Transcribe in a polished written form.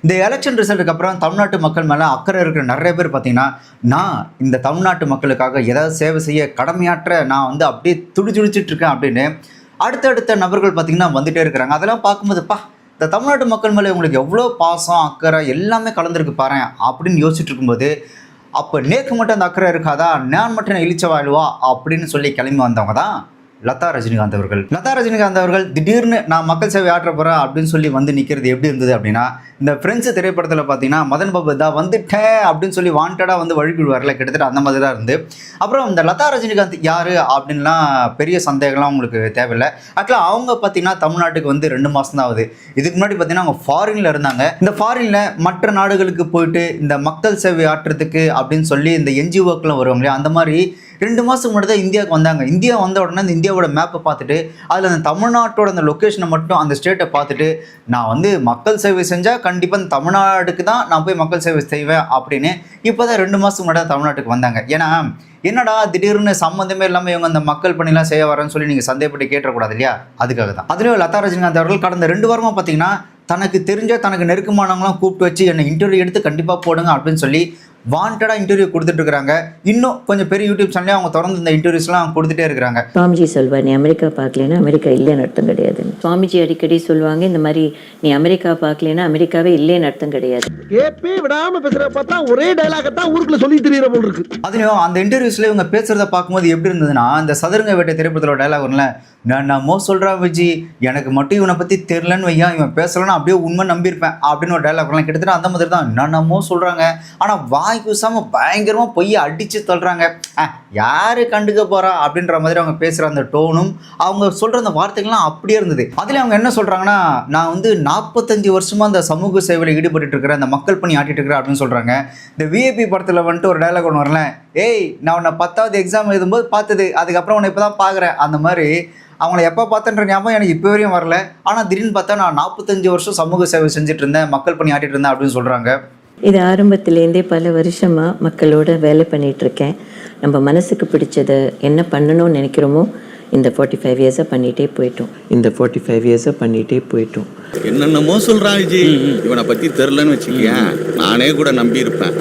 இந்த எலெக்ஷன் ரிசல்ட்டுக்கு அப்புறம் தமிழ்நாட்டு மக்கள் மேலே அக்கறை இருக்கிற நிறைய பேர் பார்த்தீங்கன்னா, நான் இந்த தமிழ்நாட்டு மக்களுக்காக ஏதாவது சேவை செய்ய கடமையாற்ற நான் வந்து அப்படியே துடிச்சுடிச்சிட்டு இருக்கேன் அப்படின்னு அடுத்தடுத்த நபர்கள் பார்த்தீங்கன்னா வந்துட்டே இருக்கிறாங்க. அதெல்லாம் பார்க்கும்போதுப்பா, இந்த தமிழ்நாட்டு மக்கள் மேலே உங்களுக்கு எவ்வளோ பாசம் அக்கறை எல்லாமே கலந்துருக்கு பாரு அப்படின்னு யோசிச்சுட்டு இருக்கும்போது, அப்போ நேக்கு மட்டும் அந்த அக்கறை இருக்காதா, நான் மட்டும் நான் இழிச்ச வாழ்வா அப்படின்னு சொல்லி கிளம்பி வந்தவங்க தான் லதா ரஜினிகாந்த் அவர்கள். லதா ரஜினிகாந்த் அவர்கள் திடீர்னு நான் மக்கள் சேவை ஆற்ற போகிறேன் அப்படின்னு சொல்லி வந்து நிற்கிறது எப்படி இருந்தது அப்படின்னா, இந்த ஃப்ரெண்ட்ஸ் திரைப்படத்தில் பார்த்தீங்கன்னா மதன் பாபு தான் வந்துட்டேன் அப்படின்னு சொல்லி வாண்டடாக வந்து வழிபடுவார்ல, கிட்டத்தட்ட அந்த மாதிரி தான் இருந்து. அப்புறம் இந்த லதா ரஜினிகாந்த் யார் அப்படின்லாம் பெரிய சந்தேகம்லாம் உங்களுக்கு தேவையில்லை. ஆக்சுவலாக அவங்க பார்த்தீங்கன்னா தமிழ்நாட்டுக்கு வந்து 2 மாதம் தான் ஆகுது. இதுக்கு முன்னாடி பார்த்தீங்கன்னா அவங்க ஃபாரினில் இருந்தாங்க. இந்த ஃபாரினில் மற்ற நாடுகளுக்கு போயிட்டு இந்த மக்கள் சேவை ஆற்றுறதுக்கு அப்படின்னு சொல்லி இந்த என்ஜிஓக்கெலாம் வருவாங்க இல்லையா, அந்த மாதிரி 2 மாதத்துக்கு முன்னாடி தான் இந்தியாவுக்கு வந்தாங்க. இந்தியா வந்த உடனே இந்த இந்தியாவோட மேப்பை பார்த்துட்டு அதில் அந்த தமிழ்நாட்டோட அந்த லொக்கேஷனை மட்டும் அந்த ஸ்டேட்டை பார்த்துட்டு, நான் வந்து மக்கள் சேவை செஞ்சால் கண்டிப்பாக இந்த தமிழ்நாட்டுக்கு தான் நான் போய் மக்கள் சேவை செய்வேன் அப்படின்னு இப்போ தான் 2 மாதத்துக்கு முன்னாடி தமிழ்நாட்டுக்கு வந்தாங்க. ஏன்னா என்னடா திடீர்னு சம்மந்தமே இல்லாமல் இவங்க அந்த மக்கள் பணிலாம் செய்ய வரேன்னு சொல்லி நீங்கள் சந்தேகப்பட்டு கேட்டக்கூடாது இல்லையா, அதுக்காக தான். அதுலேயும் லதா ரஜினிகாந்த் அவர்கள் கடந்த 2 வாரமாக பார்த்தீங்கன்னா தனக்கு தெரிஞ்ச தனக்கு நெருக்கமானவங்களாம் கூப்பிட்டு வச்சு என்னை இன்டர்வியூ எடுத்து கண்டிப்பாக போடுங்க அப்படின்னு சொல்லி வாண்டடாக இன்டர்வியூ கொடுத்துட்டு இருக்கிறாங்க. இன்னும் கொஞ்சம் பெரிய யூடியூப் சேனலே அவங்க தொடர்ந்து இந்த இன்டர்வியூஸ்லாம் கொடுத்துட்டே இருக்கிறாங்க. சுவாமிஜி சொல்வார், நீ அமெரிக்கா பார்க்கலன்னா அமெரிக்கா இல்லைன்னு அர்த்தம் கிடையாது. சுவாமிஜி அடிக்கடி சொல்லுவாங்க, இந்த மாதிரி நீ அமெரிக்கா பார்க்கலன்னா அமெரிக்காவே இல்லைன்னு அர்த்தம் கிடையாது. கேப்பே விடாம பேசுற பார்த்தா ஒரே டயலாக தான் ஊருக்குள்ள சொல்லி தெரியற போல இருக்கு. அதுலயும் அந்த இன்டர்வியூஸ்ல இவங்க பேசுறத பார்க்கும்போது எப்படி இருந்ததுன்னா, அந்த சதுரங்க வேட்டை திரைப்படத்தோட டயலாக் ஒன்றுல, நான் சொல்கிறா விஜி, எனக்கு மட்டும் இவனை பற்றி தெரிலன்னு வையா, இவன் பேசலன்னா அப்படியே உண்மை நம்பியிருப்பேன் அப்படின்னு ஒரு டைலாக்லாம் கிட்டத்தட்ட அந்த மாதிரி தான். என்னென்னமோ சொல்கிறாங்க, ஆனால் வாய் கூசாமல் பயங்கரமாக பொய்யை அடித்து தள்ளுறாங்க. யார் கண்டுக்க போகிறா அப்படின்ற மாதிரி அவங்க பேசுகிற அந்த டோனும் அவங்க சொல்கிற அந்த வார்த்தைகள்லாம் அப்படியே இருந்தது. அதில் அவங்க என்ன சொல்கிறாங்கன்னா, நான் வந்து 45 வருஷமாக அந்த சமூக சேவையில் ஈடுபட்டு இருக்கிறேன், அந்த மக்கள் பணி ஆட்டிட்டு இருக்கிறேன் அப்படின்னு சொல்கிறாங்க. இந்த விஐபி படத்தில் வந்துட்டு ஒரு டைலாக் ஒன்று வரல, ஏய் நான் உன்னை 10வது எக்ஸாம் எழுதும்போது பார்த்தது, அதுக்கப்புறம் உன்னை இப்போ தான் பார்க்குறேன். அந்த மாதிரி அவங்கள எப்போ பார்த்தன்ற ஞாபகம் எனக்கு இப்போ வரையும் வரல. ஆனால் திடீர்னு பார்த்தா நான் 45 வருஷம் சமூக சேவை செஞ்சுட்டு இருந்தேன், மக்கள் பணி ஆட்டிட்டு இருந்தேன் அப்படின்னு சொல்கிறாங்க. இது ஆரம்பத்துலேருந்தே பல வருஷமாக மக்களோட வேலை பண்ணிகிட்ருக்கேன். நம்ம மனசுக்கு பிடிச்சதை என்ன பண்ணணும்னு நினைக்கிறோமோ இந்த 45 இயர்ஸாக பண்ணிகிட்டே போயிட்டோம். என்னென்னமோ சொல்கிறான் விஜய், இவனை பற்றி தெரிலன்னு வச்சுக்கியா, நானே கூட நம்பியிருப்பேன்.